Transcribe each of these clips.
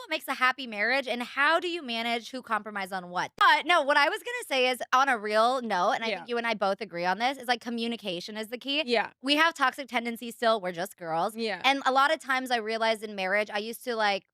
what makes a happy marriage and how do you manage who compromise on what? But no, what I was gonna say is on a real note, and I Yeah. think you and I both agree on this, is like communication is the key. Yeah. We have toxic tendencies still, we're just girls. Yeah. And a lot of times I realized in marriage, I used to like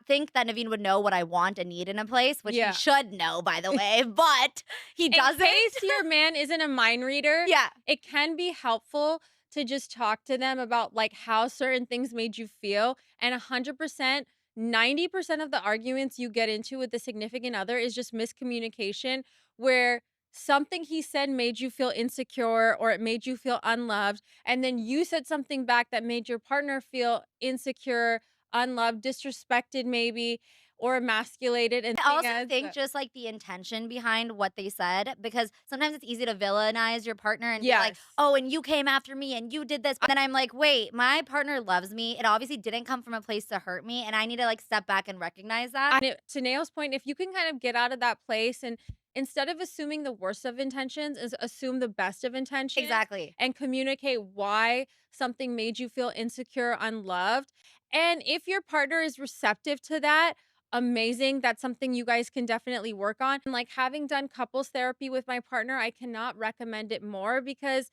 think that Naveen would know what I want and need in a place, which he Yeah. should know, by the way, but he In doesn't. case your man isn't a mind reader, Yeah. it can be helpful to just talk to them about like how certain things made you feel. And 100%, 90% of the arguments you get into with the significant other is just miscommunication, where something he said made you feel insecure or it made you feel unloved. And then you said something back that made your partner feel insecure, unloved, disrespected, maybe, or emasculated. And I thing also adds think just like the intention behind what they said, because sometimes it's easy to villainize your partner and be like, yes. oh, and you came after me and you did this. But then I'm like, wait, my partner loves me. It obviously didn't come from a place to hurt me. And I need to like step back and recognize that. To Nail's point, if you can kind of get out of that place and instead of assuming the worst of intentions, is assume the best of intentions Exactly. and communicate why something made you feel insecure, unloved. And if your partner is receptive to that, amazing. That's something you guys can definitely work on. And like having done couples therapy with my partner, I cannot recommend it more because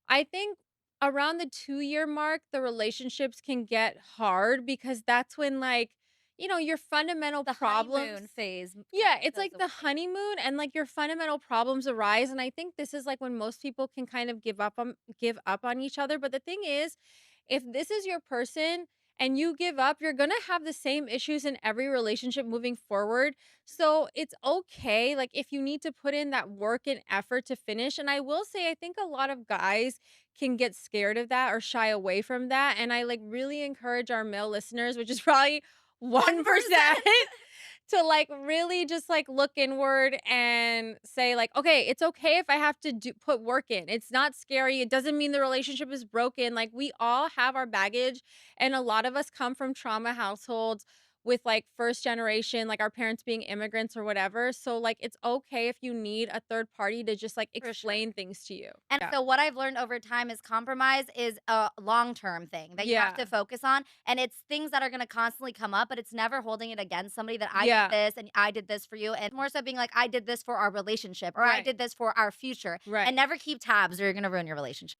I think around the 2-year mark, the relationships can get hard because that's when, like, your fundamental The honeymoon problems. phase kind Yeah, of it's goes like the away. honeymoon and like your fundamental problems arise. And I think this is like when most people can kind of give up on each other. But the thing is, if this is your person and you give up, you're going to have the same issues in every relationship moving forward. So it's okay. Like, if you need to put in that work and effort to finish. And I will say, I think a lot of guys can get scared of that or shy away from that. And I like really encourage our male listeners, which is probably 1%, 1%. to like really just like look inward and say like, okay, it's okay if I have to put work in. It's not scary. It doesn't mean the relationship is broken. Like, we all have our baggage, and a lot of us come from trauma households with like first generation, like our parents being immigrants or whatever. So like, it's okay if you need a third party to just like For sure. explain things to you. And Yeah. so what I've learned over time is compromise is a long-term thing that you have to Yeah. focus on, and it's things that are gonna constantly come up, but it's never holding it against somebody that I did Yeah. this and I did this for you, and more so being like, "I did this for our relationship," or "I Right. did this for our future," and Right. never keep tabs or you're gonna ruin your relationship.